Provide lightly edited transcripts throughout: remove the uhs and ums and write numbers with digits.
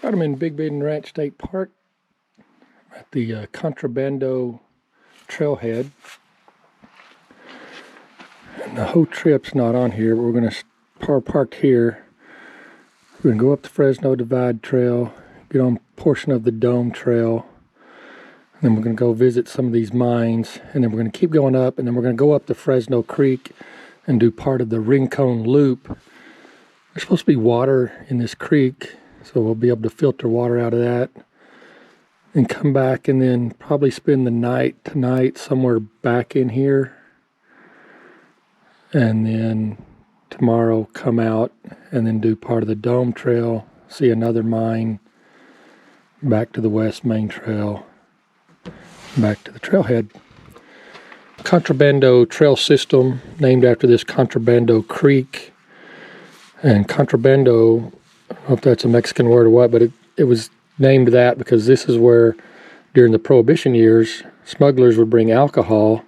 Got them in Big Bend Ranch State Park at the Contrabando Trailhead. And the whole trip's not on here, but we're going to park here. We're going to go up the Fresno Divide trail, get on a portion of the Dome trail, and then we're going to go visit some of these mines, and then we're going to keep going up, and then we're going to go up the Fresno Creek and do part of the Rincon Loop. There's supposed to be water in this creek, so we'll be able to filter water out of that and come back and then probably spend the night tonight somewhere back in here, and then tomorrow come out and then do part of the Dome trail, see another mine, back to the West Main Trail, back to the Trailhead. Contrabando trail system named after this Contrabando Creek. And Contrabando, I don't know if that's a Mexican word or what, but it was named that because this is where, during the Prohibition years, smugglers would bring alcohol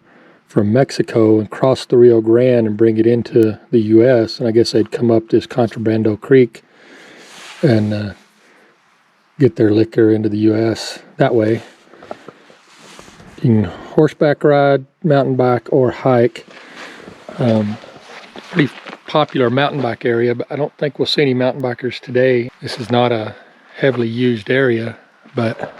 from Mexico and cross the Rio Grande and bring it into the U.S. And I guess they'd come up this Contrabando Creek and get their liquor into the U.S. that way. You can horseback ride, mountain bike, or hike. Pretty popular mountain bike area, but I don't think we'll see any mountain bikers today. This is not a heavily used area, but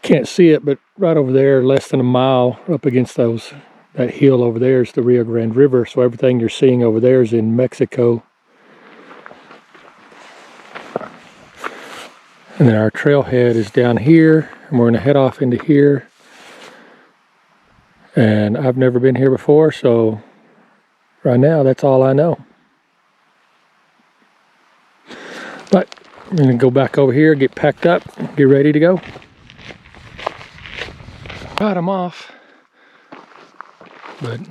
can't see it, but right over there, less than a mile up against that hill over there is the Rio Grande River, so everything you're seeing over there is in Mexico. And then our trailhead is down here, and we're going to head off into here. And I've never been here before, so right now that's all I know. But I'm going to go back over here, get packed up, get ready to go. Right, I'm off. But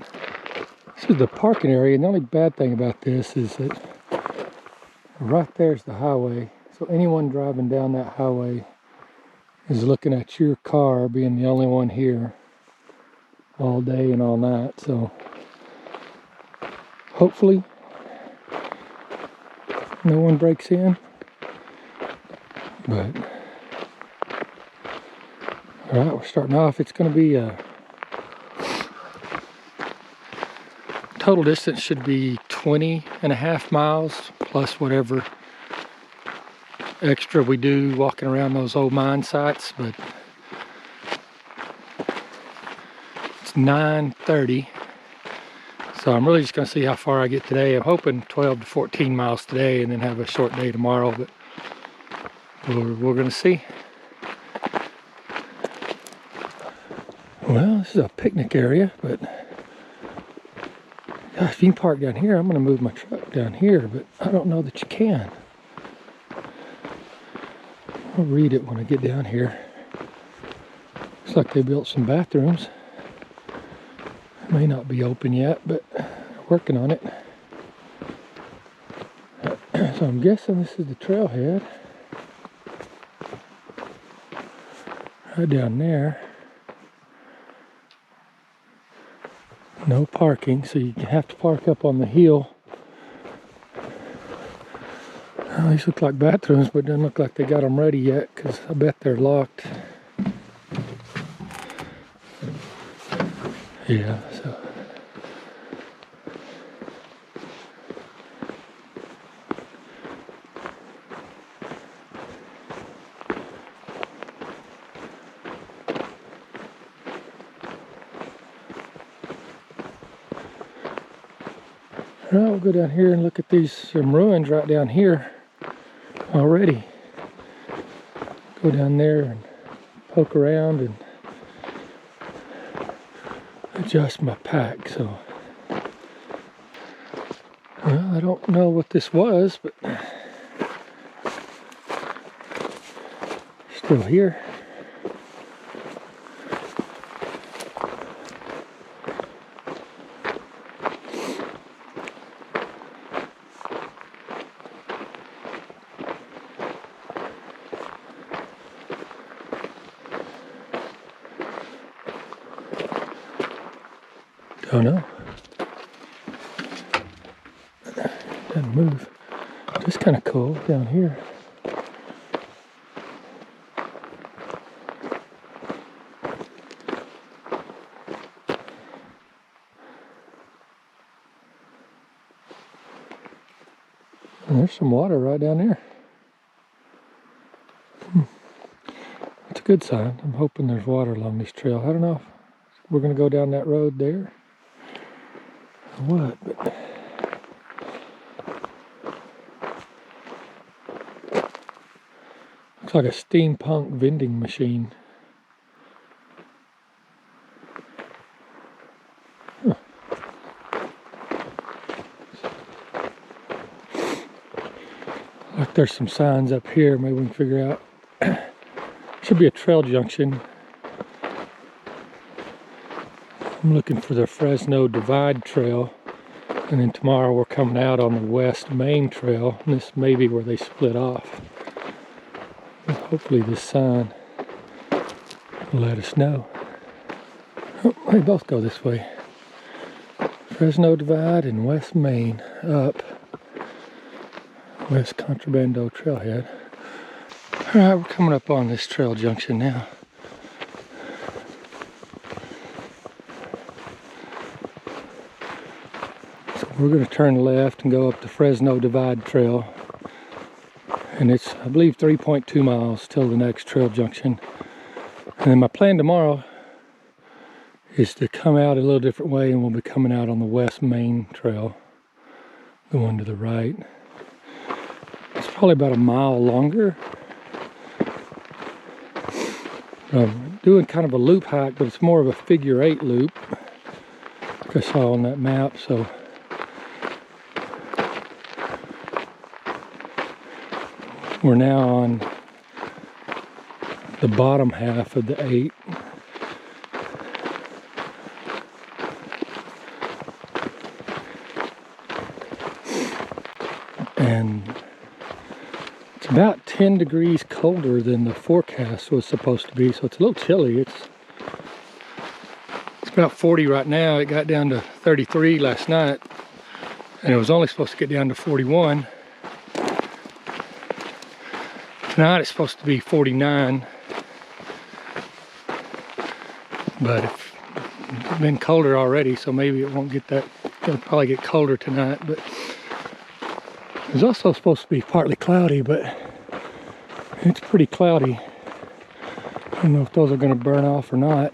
this is the parking area, and the only bad thing about this is that right there's the highway. So anyone driving down that highway is looking at your car being the only one here all day and all night. So hopefully no one breaks in. But all right, we're starting off. It's going to be total distance should be 20.5 miles plus whatever extra we do walking around those old mine sites. But it's 9:30, so I'm really just going to see how far I get today. I'm hoping 12 to 14 miles today and then have a short day tomorrow, but we're going to see. Well, this is a picnic area, but gosh, if you can park down here, I'm going to move my truck down here, but I don't know that you can. I'll read it when I get down here. Looks like they built some bathrooms. May not be open yet, but they're working on it. So I'm guessing this is the trailhead. Right down there. No parking, so you have to park up on the hill. Oh, these look like bathrooms, but it doesn't look like they got them ready yet, because I bet they're locked. Yeah, so. All right, we'll go down here and look at some ruins right down here already. Go down there and poke around and adjust my pack. So, well, I don't know what this was, but still here. Don't know. Doesn't move. Just kind of cool down here. And there's some water right down there. It's a good sign. I'm hoping there's water along this trail. I don't know if we're going to go down that road there or what, but looks like a steampunk vending machine. Huh. Like there's some signs up here. Maybe we can figure out. Should be a trail junction. I'm looking for the Fresno Divide trail, and then tomorrow we're coming out on the West Main trail, and this may be where they split off. But hopefully this sign will let us know. Oh, they both go this way. Fresno Divide and West Main up West Contrabando Trailhead. Alright, we're coming up on this trail junction now. So we're going to turn left and go up the Fresno Divide trail. And it's, I believe, 3.2 miles till the next trail junction. And then my plan tomorrow is to come out a little different way, and we'll be coming out on the West Main trail, the one to the right. It's probably about a mile longer. Doing kind of a loop hike, but it's more of a figure-8 loop, like I saw on that map. So we're now on the bottom half of the 8. And it's about 10 degrees colder than the forecast was supposed to be, so it's a little chilly. It's about 40 right now. It got down to 33 last night, and it was only supposed to get down to 41. Tonight it's supposed to be 49, but it's been colder already, so maybe it won't get that. It'll probably get colder tonight, but it was also supposed to be partly cloudy, but it's pretty cloudy. I don't know if those are going to burn off or not.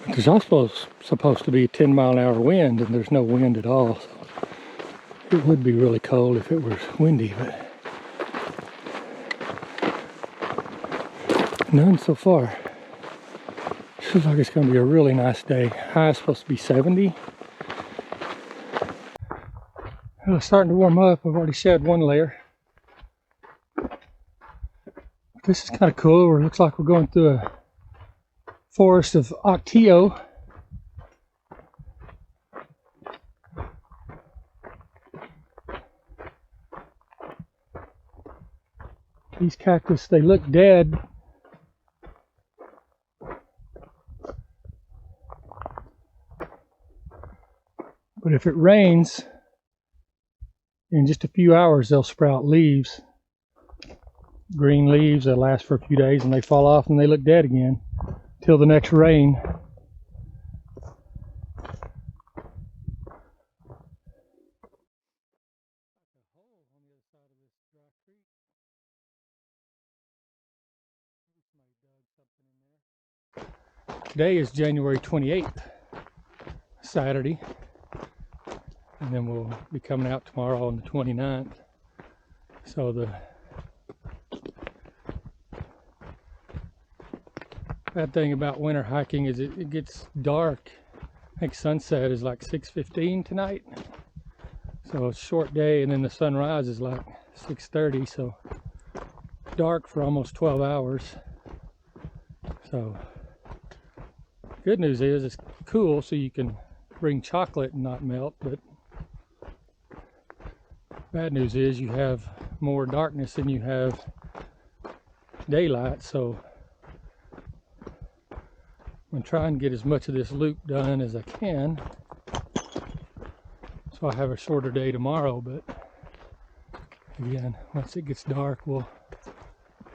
There's also supposed to be a 10-mile-an-hour wind, and there's no wind at all. So it would be really cold if it was windy, but none so far. Feels like it's going to be a really nice day. High is supposed to be 70. Well, it's starting to warm up. I've already shed one layer. This is kind of cool. It looks like we're going through a forest of Octio. These cactus, they look dead. But if it rains, in just a few hours they'll sprout leaves. Green leaves that last for a few days, and they fall off and they look dead again till the next rain. Today is January 28th, Saturday, and then we'll be coming out tomorrow on the 29th. So the bad thing about winter hiking is it gets dark. I think sunset is like 6:15 tonight, so it's a short day, and then the sunrise is like 6:30, so dark for almost 12 hours. So good news is it's cool, so you can bring chocolate and not melt, but bad news is you have more darkness than you have daylight, so I'm going to try and get as much of this loop done as I can, so I have a shorter day tomorrow. But again, once it gets dark, we'll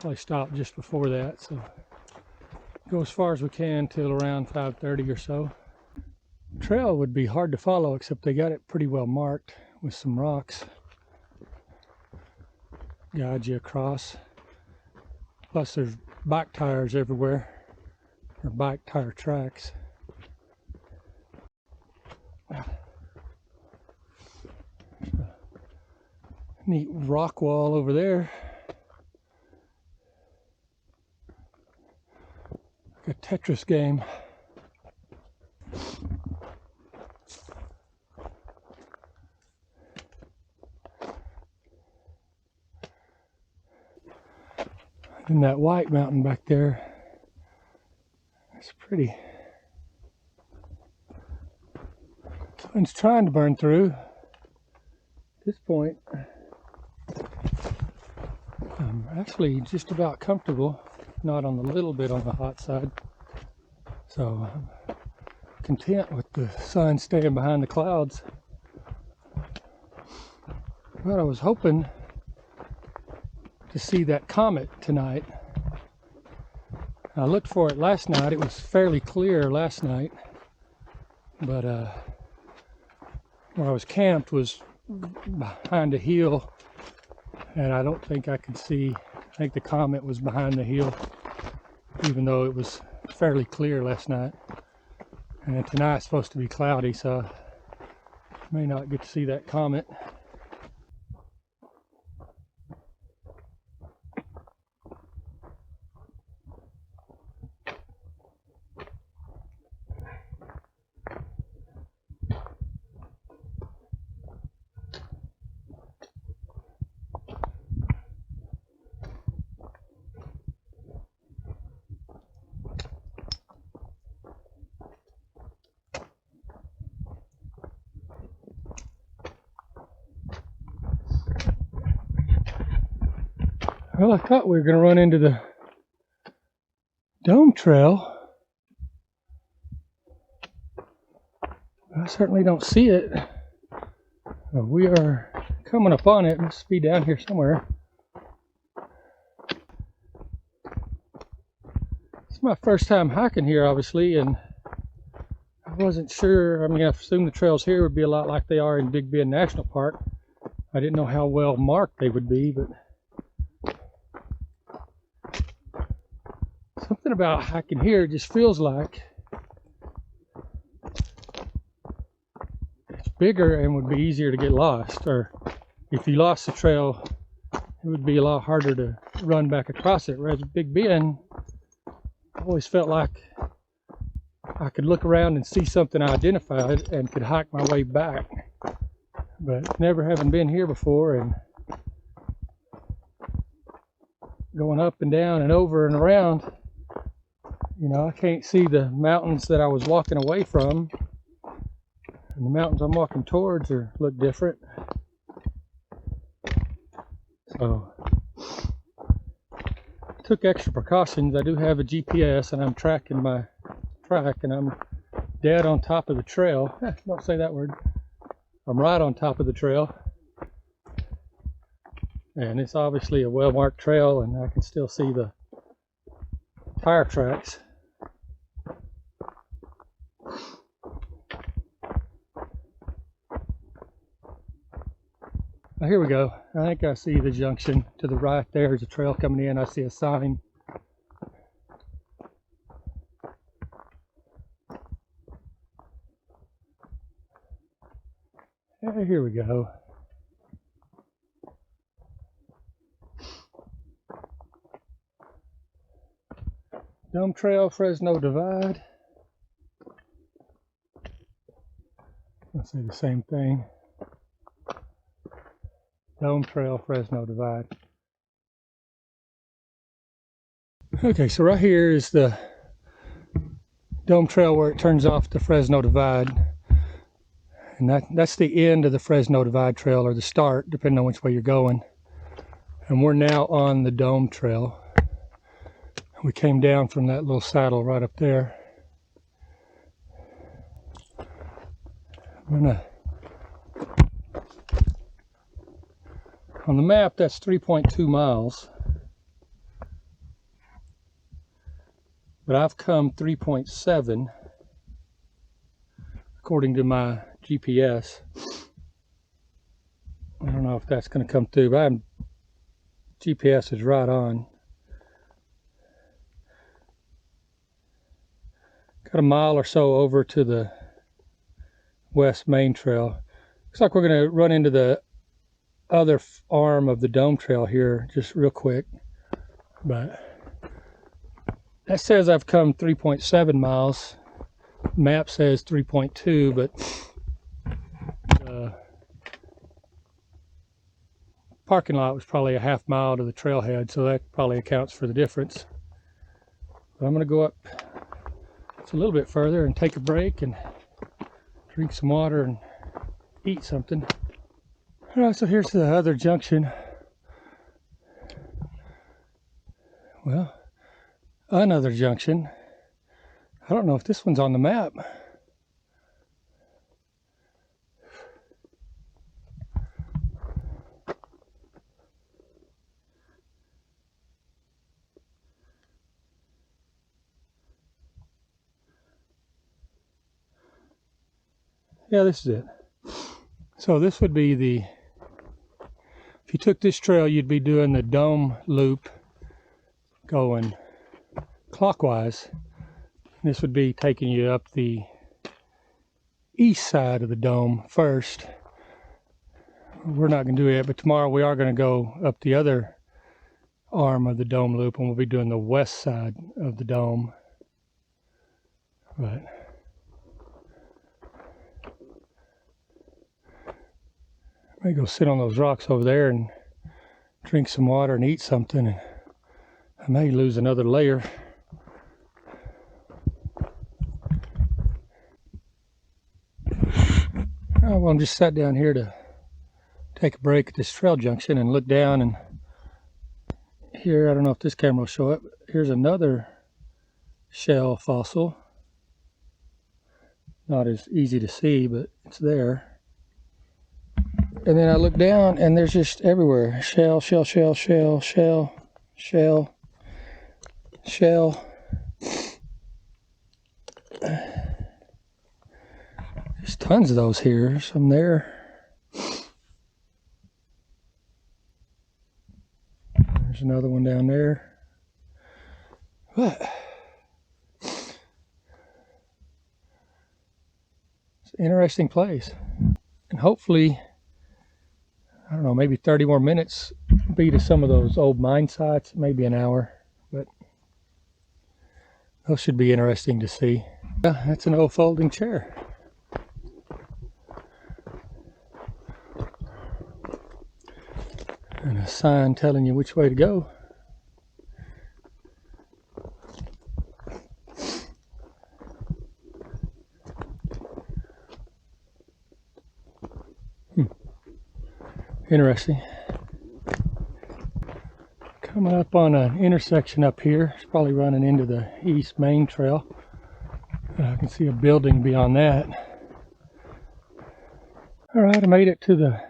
probably stop just before that, so go as far as we can till around 5:30 or so. Trail would be hard to follow, except they got it pretty well marked with some rocks. Guide you across. Plus there's bike tires everywhere, or bike tire tracks. Neat rock wall over there. Like a Tetris game. And that white mountain back there, it's pretty. Sun's trying to burn through. At this point, I'm actually just about comfortable, not on the little bit on the hot side. So I'm content with the sun staying behind the clouds. But I was hoping to see that comet tonight. I looked for it last night. It was fairly clear last night, but where I was camped was behind a hill, and I don't think I could see. I think the comet was behind the hill, even though it was fairly clear last night. And then tonight's supposed to be cloudy, so I may not get to see that comet. Well, I thought we were going to run into the Dome Trail. I certainly don't see it. We are coming up on it. It must be down here somewhere. It's my first time hiking here, obviously, and I wasn't sure. I mean, I assumed the trails here would be a lot like they are in Big Bend National Park. I didn't know how well marked they would be, but something about hiking here just feels like it's bigger and would be easier to get lost. Or if you lost the trail, it would be a lot harder to run back across it. Whereas Big Bend, I always felt like I could look around and see something I identified and could hike my way back. But never having been here before and going up and down and over and around, you know, I can't see the mountains that I was walking away from, and the mountains I'm walking towards look different. So I took extra precautions. I do have a GPS, and I'm tracking my track, and I'm dead on top of the trail. Don't say that word. I'm right on top of the trail, and it's obviously a well-marked trail, and I can still see the tire tracks. Oh, here we go. I think I see the junction to the right. There's a trail coming in. I see a sign. Here we go. Dome Trail, Fresno Divide. Let's say the same thing. Dome Trail, Fresno Divide. Okay, so right here is the Dome Trail where it turns off the Fresno Divide. And that's the end of the Fresno Divide Trail, or the start, depending on which way you're going. And we're now on the Dome Trail. We came down from that little saddle right up there. On the map, that's 3.2 miles. But I've come 3.7 according to my GPS. I don't know if that's going to come through, but GPS is right on. Got a mile or so over to the west main trail. Looks like we're going to run into the other arm of the dome trail here just real quick. But that says I've come 3.7 miles. Map says 3.2, but the parking lot was probably a half mile to the trailhead, so that probably accounts for the difference. But I'm going to go up just a little bit further and take a break and drink some water and eat something. All right, so here's the other junction. Well, another junction. I don't know if this one's on the map. Yeah, this is it. So this would be the, if you took this trail, you'd be doing the dome loop going clockwise. This would be taking you up the east side of the dome first. We're not going to do it, but tomorrow we are going to go up the other arm of the dome loop, and we'll be doing the west side of the dome. But I may go sit on those rocks over there and drink some water and eat something, and I may lose another layer. Oh, well, I'm just sat down here to take a break at this trail junction and look down, and here, I don't know if this camera will show it, but here's another shell fossil. Not as easy to see, but it's there. And then I look down and there's just everywhere shell, shell, shell, shell, shell, shell, shell. There's tons of those here, some there. There's another one down there. But it's an interesting place. And hopefully, I don't know, maybe 30 more minutes be to some of those old mine sites, maybe an hour, but those should be interesting to see. Yeah, that's an old folding chair. And a sign telling you which way to go. Interesting. Coming up on an intersection up here. It's probably running into the east main trail. I can see a building beyond that. All right, I made it to the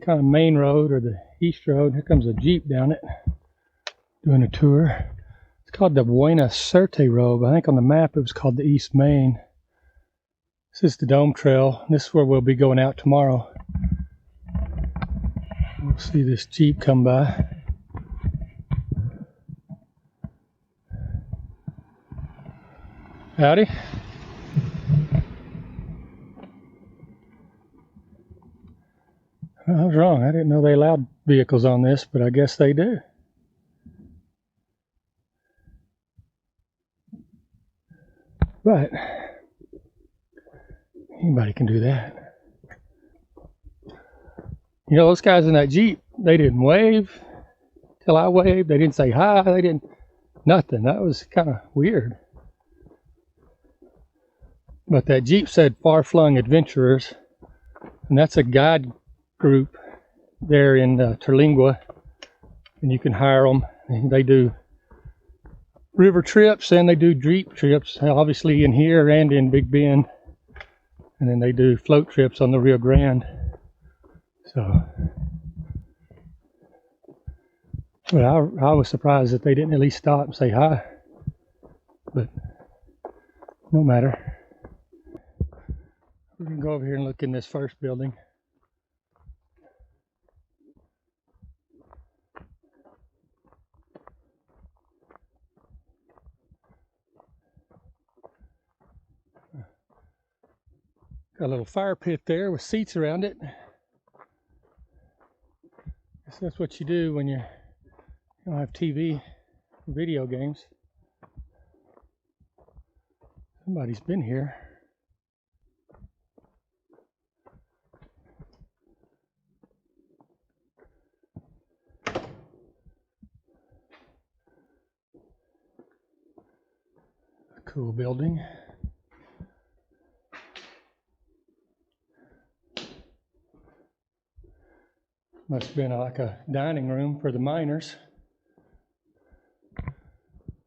kind of main road, or the east road. Here comes a Jeep down it, doing a tour. It's called the Buena Suerte road. I think on the map it was called the East Main. This is the Dome Trail. This is where we'll be going out tomorrow. We'll see this Jeep come by. Howdy. I was wrong. I didn't know they allowed vehicles on this, but I guess they do. But anybody can do that. You know, those guys in that Jeep, they didn't wave till I waved. They didn't say hi. They didn't, nothing. That was kind of weird. But that Jeep said Far-Flung Adventurers, and that's a guide group there in Terlingua, and you can hire them. And they do river trips, and they do jeep trips, obviously in here and in Big Bend. And then they do float trips on the Rio Grande. So, but I was surprised that they didn't at least stop and say hi. But no matter. We're gonna go over here and look in this first building. Got a little fire pit there with seats around it. Guess that's what you do when you don't have TV, video games. Somebody's been here. A cool building. Must have been like a dining room for the miners.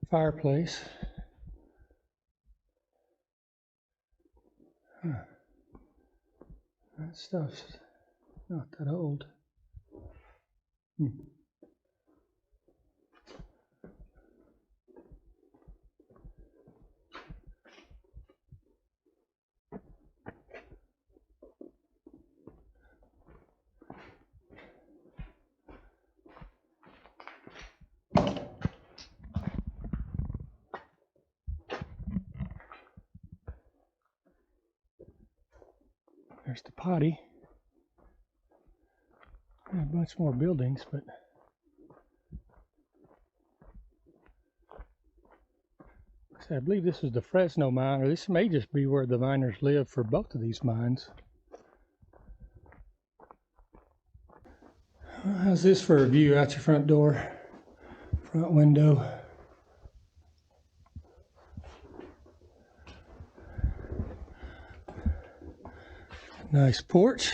Fireplace. Huh. That stuff's not that old. There's the potty. A bunch more buildings, but I believe this is the Fresno mine, or this may just be where the miners live for both of these mines. How's this for a view out your front door? Front window. Nice porch.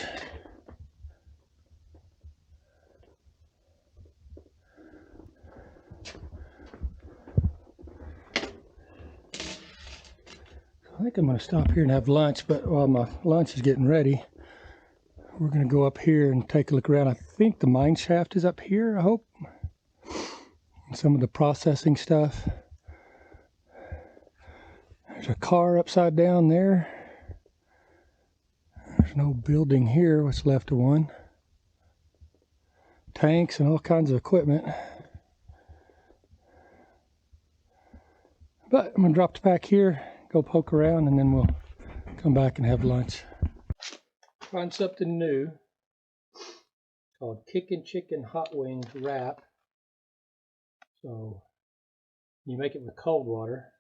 I think I'm going to stop here and have lunch, but while my lunch is getting ready, we're going to go up here and take a look around. I think the mine shaft is up here, I hope. And some of the processing stuff. There's a car upside down there. There's no building here, what's left of one. Tanks and all kinds of equipment. But I'm going to drop the pack here, go poke around, and then we'll come back and have lunch. Find something new called Kickin' Chicken Hot Wings Wrap. So you make it with cold water.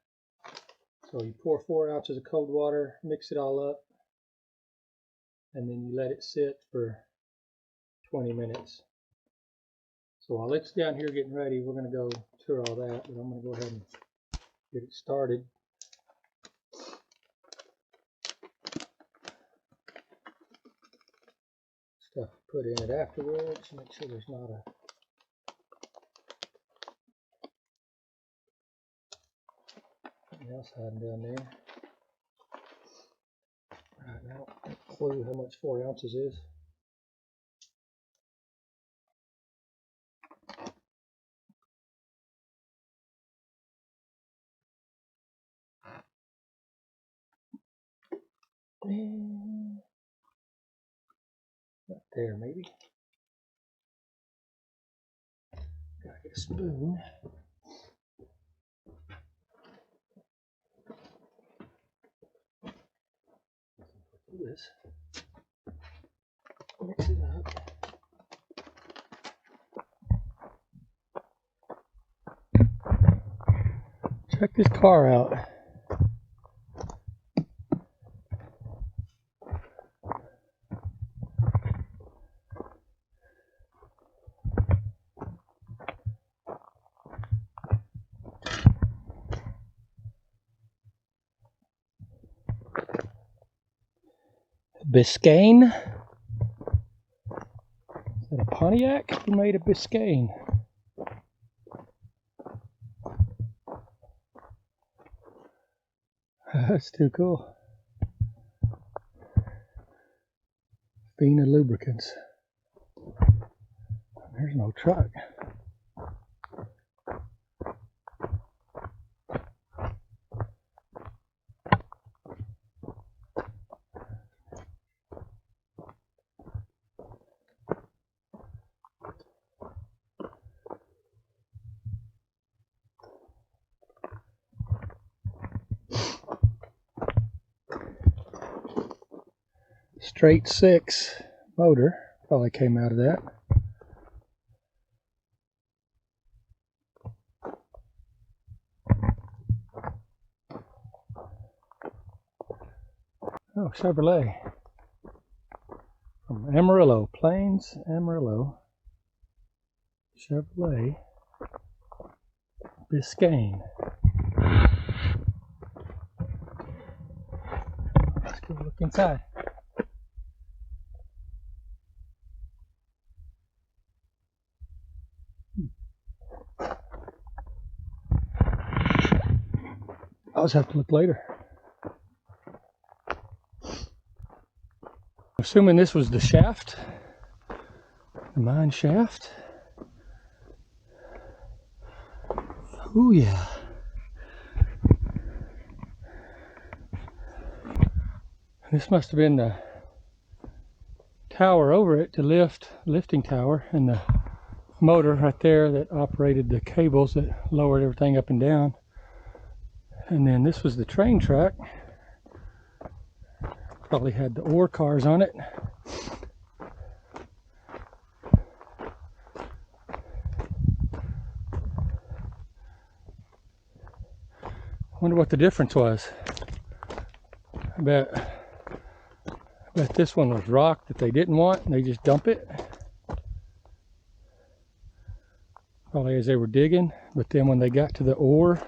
So you pour 4 ounces of cold water, mix it all up, and then you let it sit for 20 minutes. So while it's down here getting ready, we're going to go tour all that, but I'm going to go ahead and get it started. Stuff to put in it afterwards, make sure there's not a something else hiding down there. Right now, I don't have a clue how much 4 ounces is. And up there, maybe. Gotta get a spoon. Do this. Mix it up. Check this car out. Biscayne? Is that a Pontiac? Who made a Biscayne? That's too cool. Buena lubricants. There's no truck. Straight 6 motor probably came out of that. Oh, Chevrolet from Amarillo, Plains, Amarillo, Chevrolet, Biscayne. Let's go look inside. I'll just have to look later. Assuming this was the shaft, the mine shaft. Oh yeah. This must have been the tower over it, the lifting tower, and the motor right there that operated the cables that lowered everything up and down. And then this was the train track. Probably had the ore cars on it. Wonder what the difference was. I bet this one was rock that they didn't want and they just dump it. Probably as they were digging, but then when they got to the ore,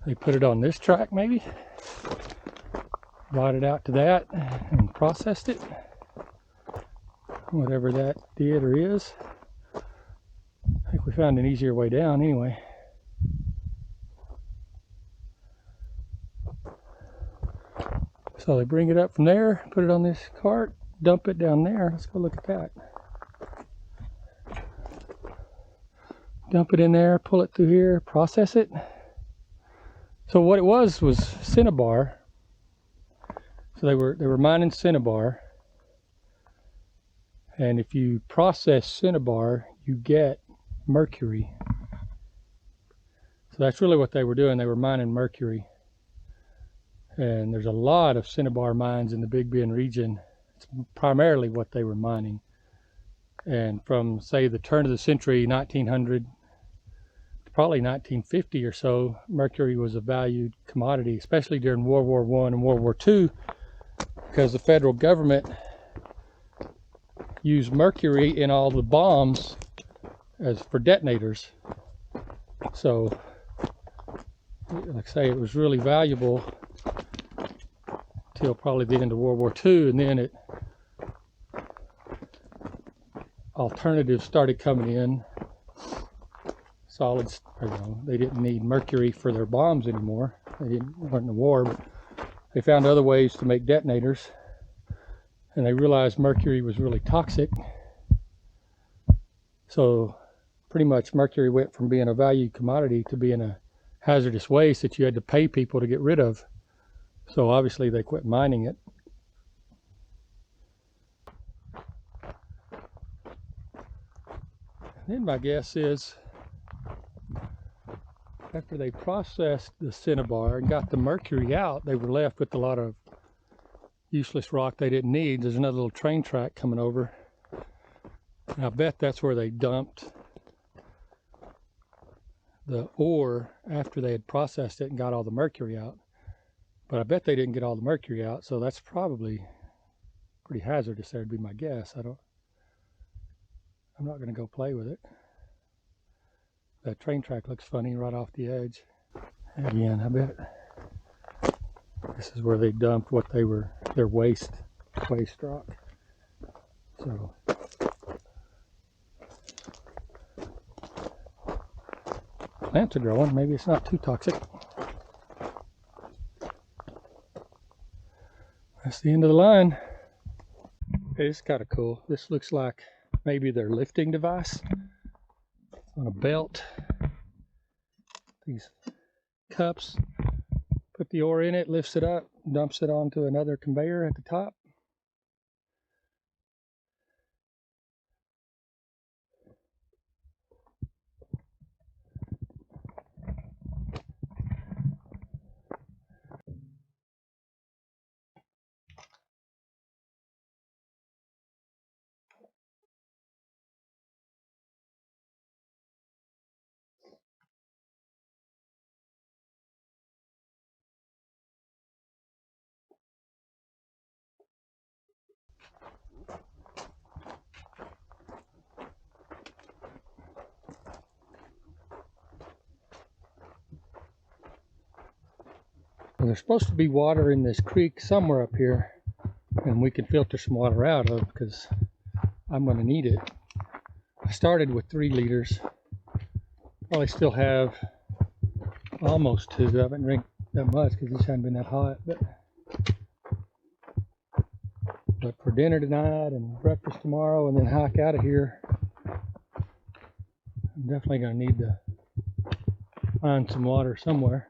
they put it on this track maybe. Brought it out to that and processed it. Whatever that did or is. I think we found an easier way down anyway. So they bring it up from there, put it on this cart, dump it down there. Let's go look at that. Dump it in there, pull it through here, process it. So what it was cinnabar. So they were mining cinnabar, and if you process cinnabar, you get mercury. So that's really what they were doing. They were mining mercury, and there's a lot of cinnabar mines in the Big Bend region. It's primarily what they were mining. And from, say, the turn of the century, 1900, to probably 1950 or so, mercury was a valued commodity, especially during World War I and World War II. Because the federal government used mercury in all the bombs as for detonators. So, like I say, it was really valuable till probably the end of World War II, and then alternatives started coming in. Solids, they didn't need mercury for their bombs anymore. Weren't in the war, but they found other ways to make detonators, and they realized mercury was really toxic. So pretty much mercury went from being a valued commodity to being a hazardous waste that you had to pay people to get rid of. So obviously they quit mining it. Then my guess is, after they processed the cinnabar and got the mercury out, they were left with a lot of useless rock they didn't need. There's another little train track coming over. And I bet that's where they dumped the ore after they had processed it and got all the mercury out. But I bet they didn't get all the mercury out, so that's probably pretty hazardous there, would be my guess. I'm not going to go play with it. That train track looks funny right off the edge. Again, I bet this is where they dumped what their waste rock. So plants are growing. Maybe it's not too toxic. That's the end of the line. It's kind of cool. This looks like maybe their lifting device on a belt. These cups, put the ore in it, lifts it up, dumps it onto another conveyor at the top. Well, there's supposed to be water in this creek somewhere up here, and we can filter some water out of because I'm going to need it. I started with 3 liters. Probably still have almost 2. I haven't drank that much because this hasn't been that hot. But for dinner tonight and breakfast tomorrow and then hike out of here, I'm definitely going to need to find some water somewhere.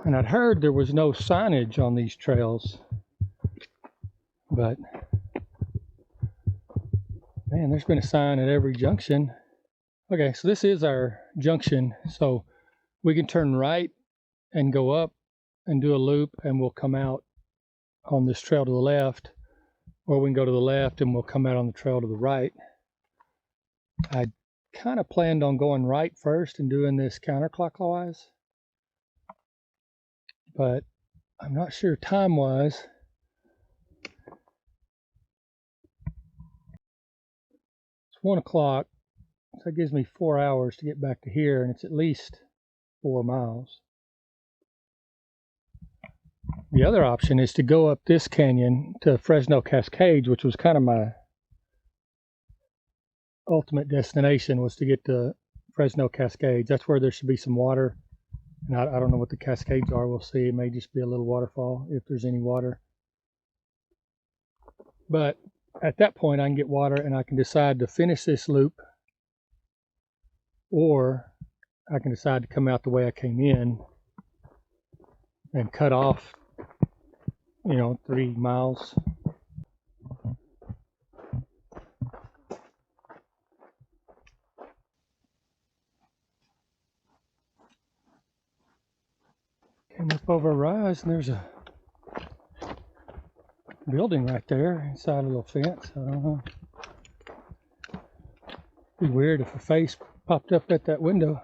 And I'd heard there was no signage on these trails, but man, there's been a sign at every junction. Okay, so this is our junction, so we can turn right and go up and do a loop and we'll come out on this trail to the left, or we can go to the left and we'll come out on the trail to the right. I kind of planned on going right first and doing this counterclockwise, but I'm not sure time-wise. It's 1 o'clock, so that gives me 4 hours to get back to here, and it's at least 4 miles. The other option is to go up this canyon to Fresno Cascades, which was kind of my ultimate destination, was to get to Fresno Cascades. That's where there should be some water. And I don't know what the Cascades are. We'll see. It may just be a little waterfall if there's any water. But at that point, I can get water and I can decide to finish this loop, or I can decide to come out the way I came in and cut off, 3 miles. Came up over a rise and there's a building right there inside a little fence. I don't know. It'd be weird if a face popped up at that window.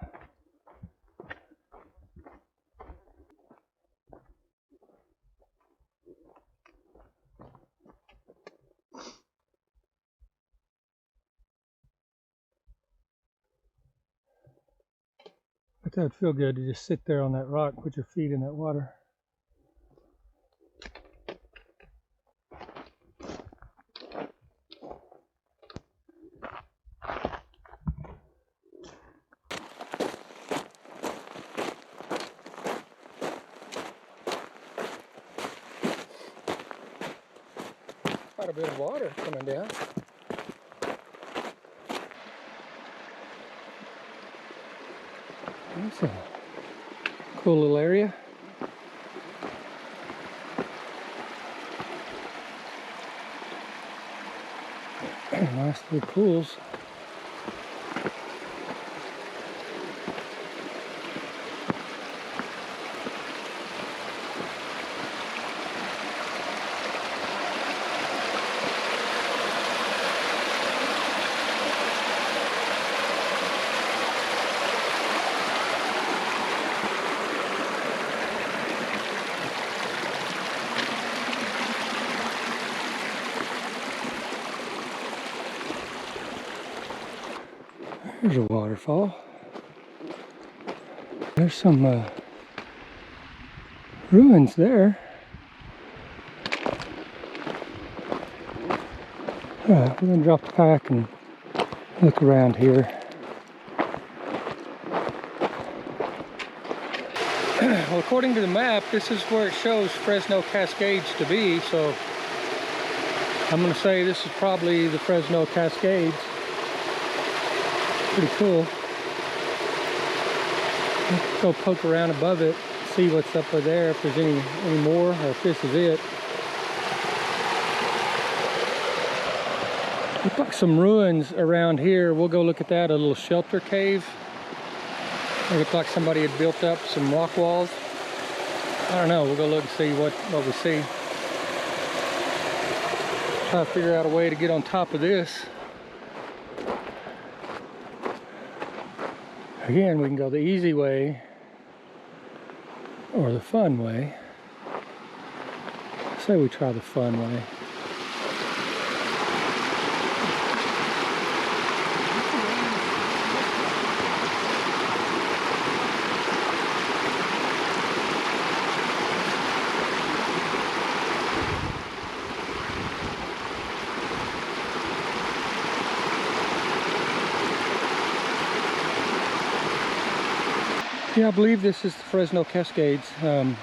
I thought it'd feel good to just sit there on that rock and put your feet in that water. Quite a bit of water coming down. That's a cool little area. Nice little pools. There's a waterfall. There's some ruins there. Alright, we're going to drop the pack and look around here. We'll according to the map, this is where it shows Fresno Cascades to be, so I'm going to say this is probably the Fresno Cascades. Pretty cool. Let's go poke around above it, see what's up there, if there's any more, or if this is it. Looks like some ruins around here. We'll go look at that, a little shelter cave. It looks like somebody had built up some rock walls. I don't know, we'll go look and see what we see. Try to figure out a way to get on top of this. Again, we can go the easy way or the fun way. Say we try the fun way. Yeah, I believe this is the Fresno Cascades. There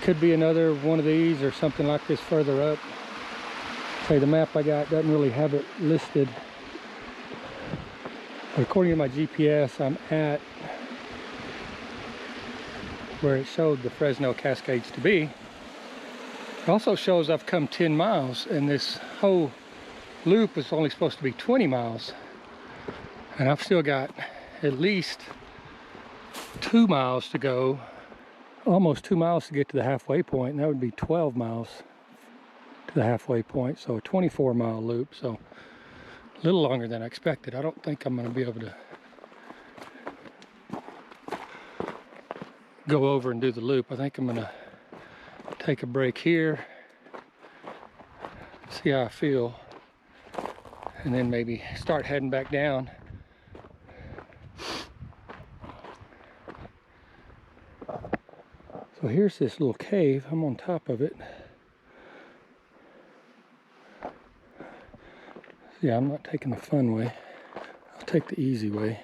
could be another one of these or something like this further up. Say the map I got doesn't really have it listed. But according to my GPS, I'm at where it showed the Fresno Cascades to be. It also shows I've come 10 miles and this whole loop is only supposed to be 20 miles. And I've still got at least 2 miles to go, almost 2 miles to get to the halfway point, and that would be 12 miles to the halfway point, so a 24-mile loop, so a little longer than I expected. I don't think I'm going to be able to go over and do the loop. I think I'm going to take a break here, see how I feel, and then maybe start heading back down. So here's this little cave. I'm on top of it. Yeah, I'm not taking the fun way. I'll take the easy way.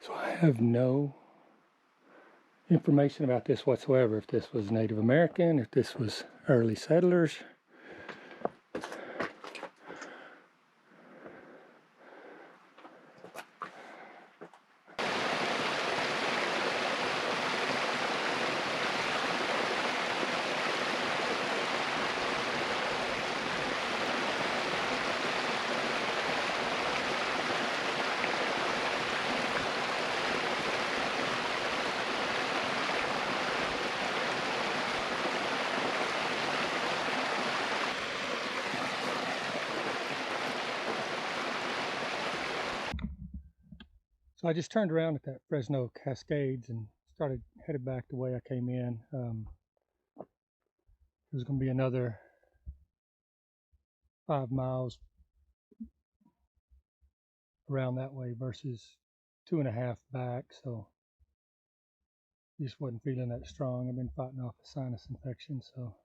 So I have no information about this whatsoever. If this was Native American, if this was early settlers. So I just turned around at that Fresno Cascades and headed back the way I came in. There's going to be another 5 miles around that way versus 2.5 back. So just wasn't feeling that strong. I've been fighting off a sinus infection, so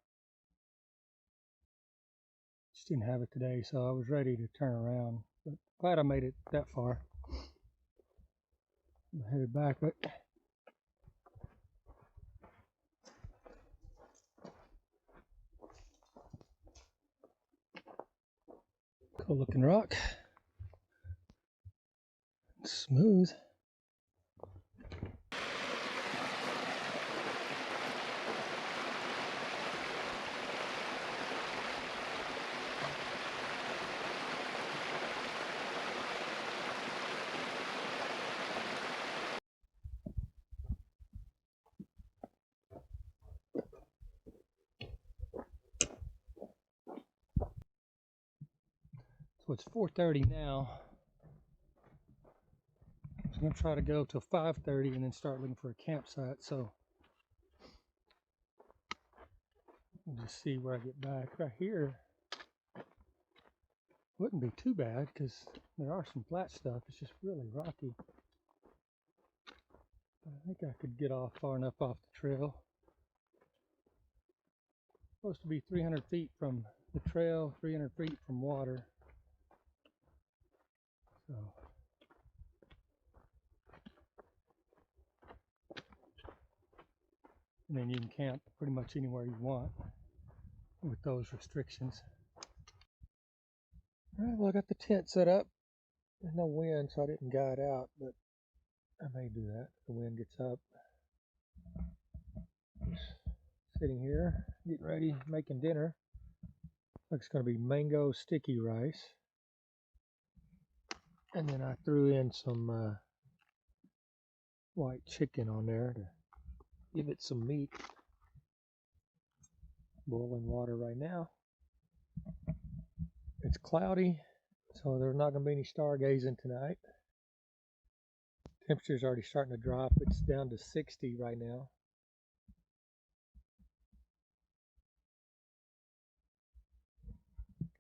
just didn't have it today. So I was ready to turn around, but glad I made it that far. I'm headed back, but cool looking rock. It's smooth. So it's 4:30 now. I'm going to try to go till 5:30 and then start looking for a campsite. So we'll just see where I get back. Right here, Wouldn't be too bad because there are some flat stuff. It's just really rocky. I think I could get off far enough off the trail. Supposed to be 300 feet from the trail, 300 feet from water. So and then you can camp pretty much anywhere you want with those restrictions. All right, well, I got the tent set up. There's no wind, so I didn't guide out, but I may do that if the wind gets up. Just sitting here, getting ready, making dinner. Looks it's going to be mango sticky rice. And then I threw in some white chicken on there to give it some meat. Boiling water right now. It's cloudy, so there's not going to be any stargazing tonight. Temperature's already starting to drop. It's down to 60 right now.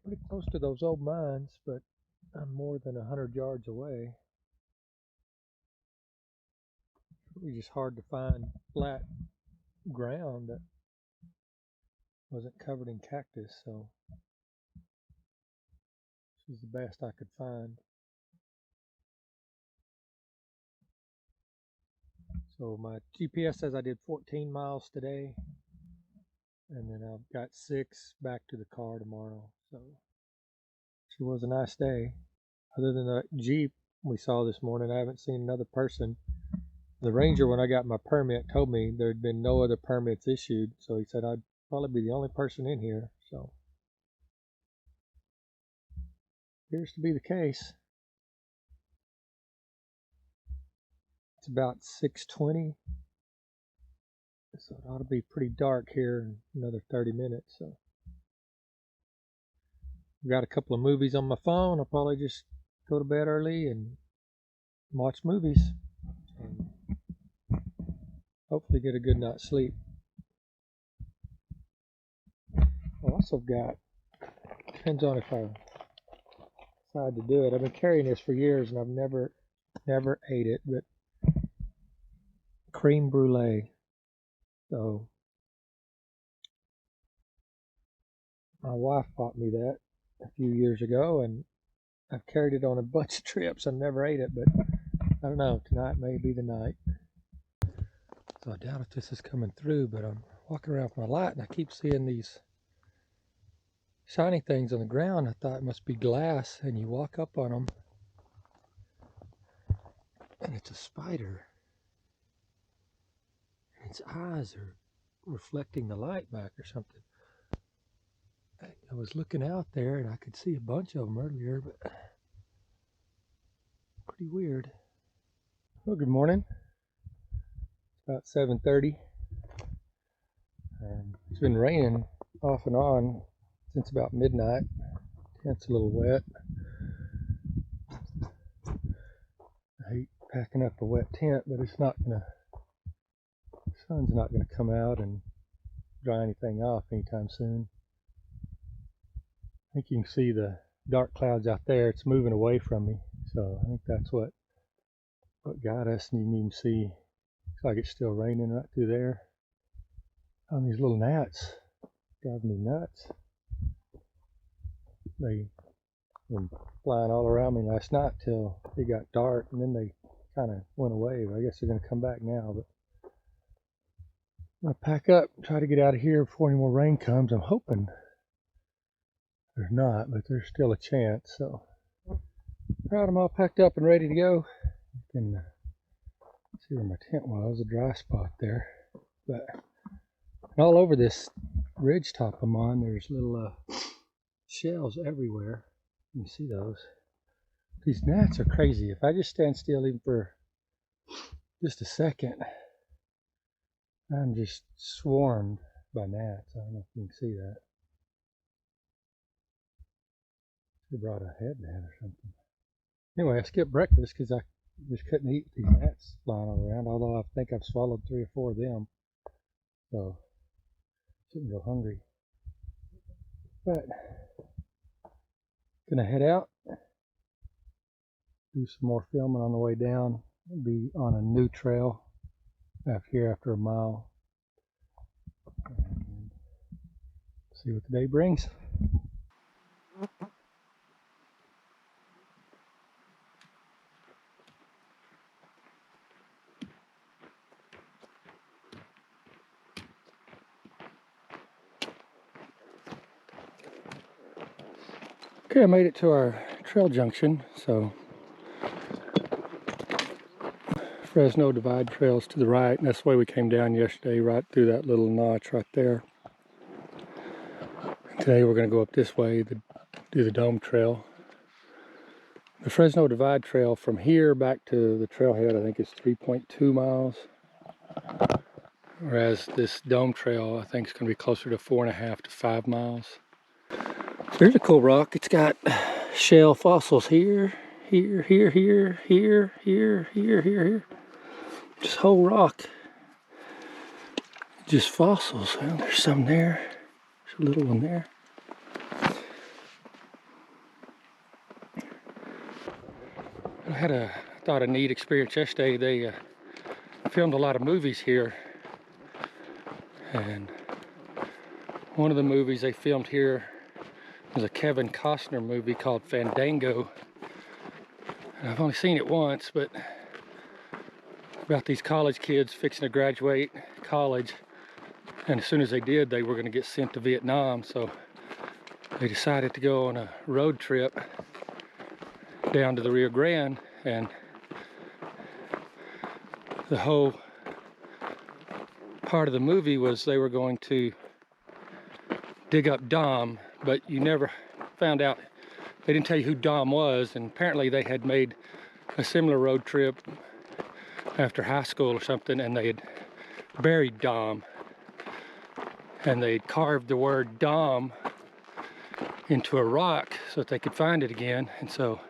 Pretty close to those old mines, but I'm more than 100 yards away. It's really just hard to find flat ground that wasn't covered in cactus, so this is the best I could find. So my GPS says I did 14 miles today, and then I've got 6 back to the car tomorrow. So it was a nice day. Other than the Jeep we saw this morning, I haven't seen another person. The ranger, when I got my permit, told me there had been no other permits issued, so he said I'd probably be the only person in here. So appears to be the case. It's about 6:20, so it ought to be pretty dark here in another 30 minutes. So I've got a couple of movies on my phone. I'll probably just go to bed early and watch movies and hopefully get a good night's sleep. I also got, depends on if I decide to do it. I've been carrying this for years and I've never ate it, but cream brulee. So my wife bought me that a few years ago and I've carried it on a bunch of trips. I've never ate it, but I don't know, tonight may be the night. So I doubt if this is coming through, but I'm walking around with my light and I keep seeing these shiny things on the ground. I thought it must be glass, and you walk up on them and it's a spider. And its eyes are reflecting the light back or something. I was looking out there and I could see a bunch of them earlier, but pretty weird. Well, good morning. It's about 7:30. It's been raining off and on since about midnight. Tent's a little wet. I hate packing up a wet tent, but it's not gonna, the sun's not gonna come out and dry anything off anytime soon. I think you can see the dark clouds out there. It's moving away from me, so I think that's what got us. And you can even see, looks like it's still raining right through there. Oh, these little gnats drive me nuts. They were flying all around me last night till it got dark, and then they kind of went away. But I guess they're going to come back now. But I'm going to pack up and try to get out of here before any more rain comes. I'm hoping there's not, but there's still a chance. So, all right, I'm all packed up and ready to go. You can see where my tent was, a dry spot there. But all over this ridge top I'm on, there's little shells everywhere. You can see those. These gnats are crazy. If I just stand still even for just a second, I'm just swarmed by gnats. I don't know if you can see that. They brought a head net or something. Anyway, I skipped breakfast because I just couldn't eat these gnats flying all around, although I think I've swallowed 3 or 4 of them. So, shouldn't go hungry. But, Gonna head out, do some more filming on the way down. We'll be on a new trail after a mile. And see what the day brings. Okay, I made it to our trail junction. So Fresno Divide trails to the right, and that's the way we came down yesterday, right through that little notch right there. Today we're going to go up this way, do the dome trail. The Fresno Divide trail from here back to the trailhead I think is 3.2 miles. Whereas this dome trail I think is going to be closer to 4.5 to 5 miles. Here's a cool rock. It's got shell fossils here, here, here, here, here, here, here, here. This whole rock, just fossils. Well, there's some there. There's a little one there. I thought a neat experience yesterday. They filmed a lot of movies here, and one of the movies they filmed here was a Kevin Costner movie called Fandango. And I've only seen it once, but about these college kids fixing to graduate college, and as soon as they did, they were going to get sent to Vietnam. So they decided to go on a road trip down to the Rio Grande, and the whole part of the movie was they were going to dig up Dom, but you never found out. They didn't tell you who Dom was, and apparently they had made a similar road trip after high school or something, and they had buried Dom, and they carved the word Dom into a rock so that they could find it again. And so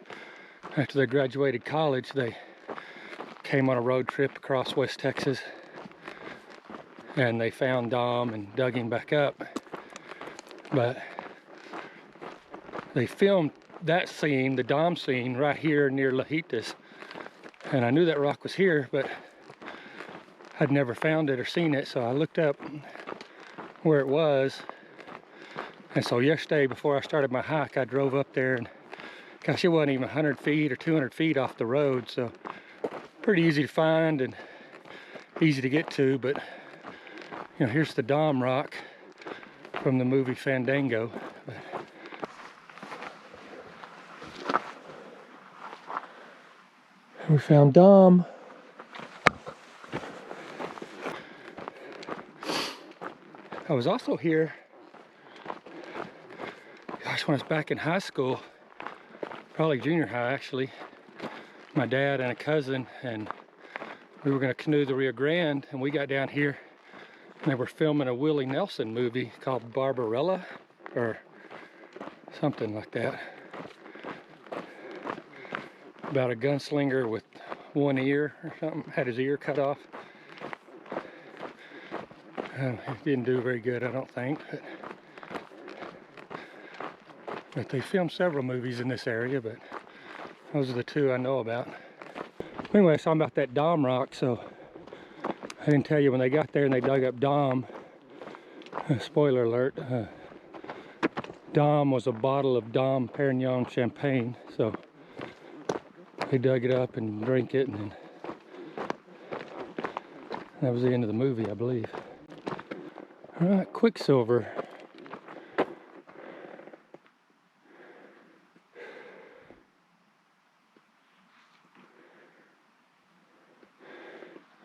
after they graduated college, they came on a road trip across West Texas, and they found Dom and dug him back up. But they filmed that scene, the Dom scene, right here near Lajitas. And I knew that rock was here, but I'd never found it or seen it, so I looked up where it was. And so yesterday, before I started my hike, I drove up there, and gosh, it wasn't even 100 feet or 200 feet off the road, so pretty easy to find and easy to get to. But you know, here's the Dom rock from the movie Fandango. We found Dom. I was also here, gosh, when I was back in high school, probably junior high actually. My dad and a cousin, and we were going to canoe the Rio Grande, and we got down here and they were filming a Willie Nelson movie called Barbarella or something like that, about a gunslinger with one ear or something, had his ear cut off. It didn't do very good, I don't think, but they filmed several movies in this area, but those are the two I know about. Anyway, I was talking about that Dom rock, so I didn't tell you when they got there and they dug up Dom. Spoiler alert, Dom was a bottle of Dom Perignon champagne, so they dug it up and drank it, and then that was the end of the movie, I believe. All right, Quicksilver.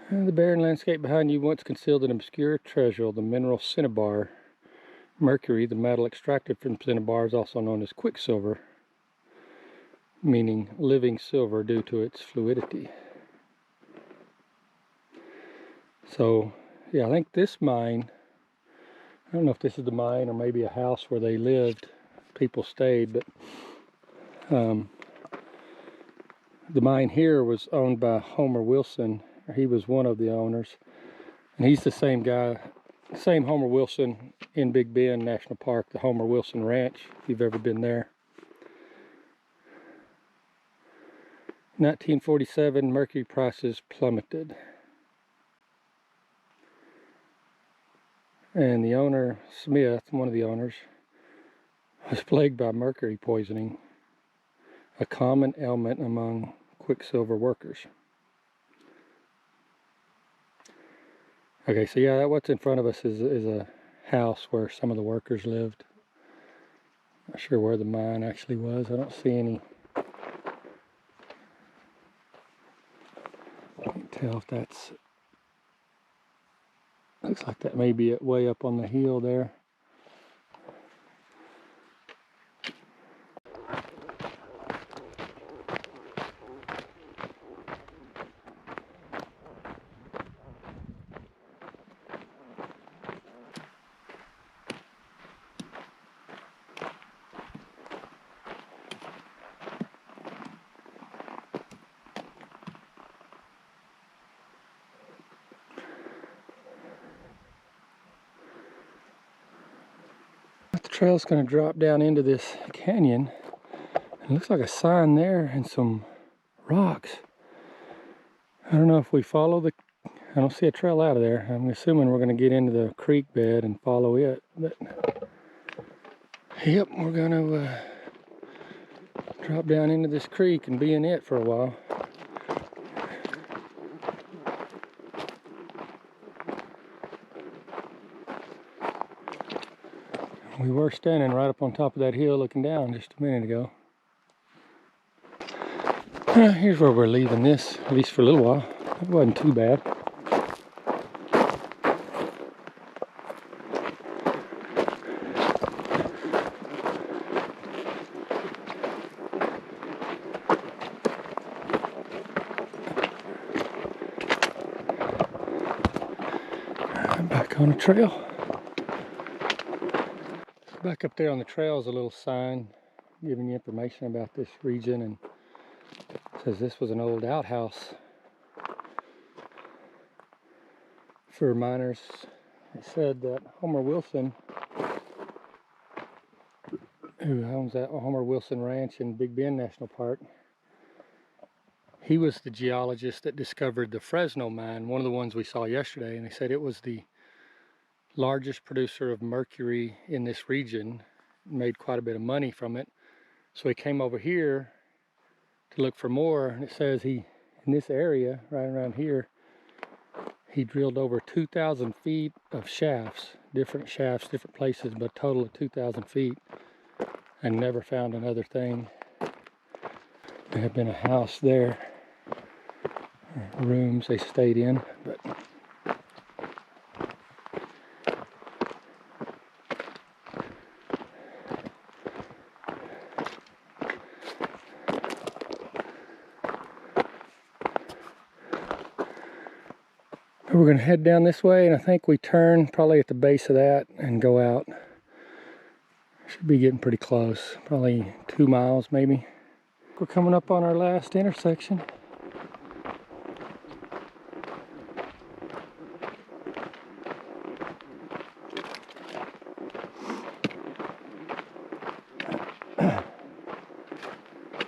The barren landscape behind you once concealed an obscure treasure, the mineral cinnabar. Mercury, the metal extracted from cinnabar, is also known as quicksilver, meaning living silver due to its fluidity. So, yeah, I think this mine, I don't know if this is the mine or maybe a house where they lived, people stayed, but the mine here was owned by Homer Wilson. He was one of the owners, and he's the same guy, same Homer Wilson in Big Bend National Park, the Homer Wilson Ranch, if you've ever been there. 1947, mercury prices plummeted. And the owner, Smith, one of the owners, was plagued by mercury poisoning, a common ailment among quicksilver workers. Okay, so yeah, what's in front of us is a house where some of the workers lived. Not sure where the mine actually was. I don't see any. Can't tell if that's. Looks like that may be way up on the hill there. The trail's going to drop down into this canyon. It looks like a sign there and some rocks. I don't know if we follow the. I don't see a trail out of there. I'm assuming we're going to get into the creek bed and follow it. But yep, we're going to drop down into this creek and be in it for a while. We were standing right up on top of that hill looking down just a minute ago. Here's where we're leaving this, at least for a little while. It wasn't too bad. I'm back on the trail. Back up there on the trail is a little sign giving you information about this region, and it says this was an old outhouse for miners. It said that Homer Wilson, who owns that Homer Wilson Ranch in Big Bend National Park, he was the geologist that discovered the Fresno Mine, one of the ones we saw yesterday, and they said it was the largest producer of mercury in this region, made quite a bit of money from it. So he came over here to look for more, and it says he, in this area, right around here, he drilled over 2,000 feet of shafts, different places, but a total of 2,000 feet, and never found another thing. There had been a house there, rooms they stayed in, but we're going to head down this way, and I think we turn probably at the base of that and go out. Should be getting pretty close, probably 2 miles maybe. We're coming up on our last intersection.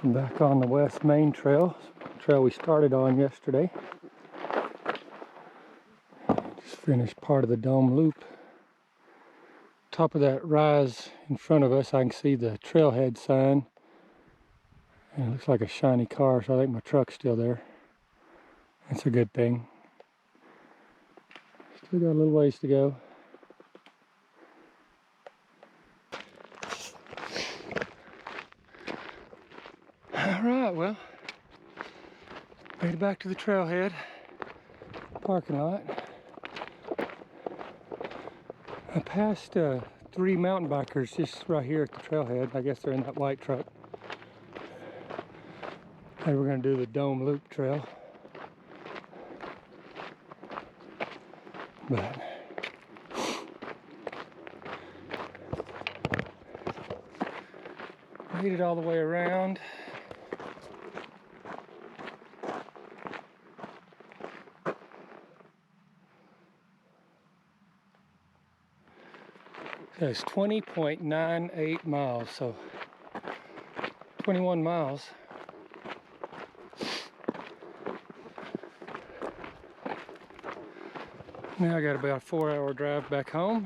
Back on the West Main Trail, trail we started on yesterday. Just finished part of the dome loop. Top of that rise in front of us, I can see the Trailhead sign. And it looks like a shiny car, so I think my truck's still there. That's a good thing. Still got a little ways to go. Alright, well, made it back to the Trailhead parking lot. I passed 3 mountain bikers just right here at the Trailhead. I guess they're in that white truck. And we're going to do the Dome Loop Trail. But made it all the way around. It's 20.98 miles, so 21 miles. Now I got about a 4-hour drive back home.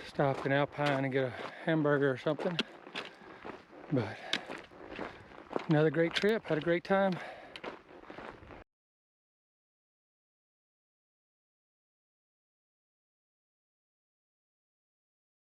Stop in Alpine and get a hamburger or something. But another great trip, had a great time.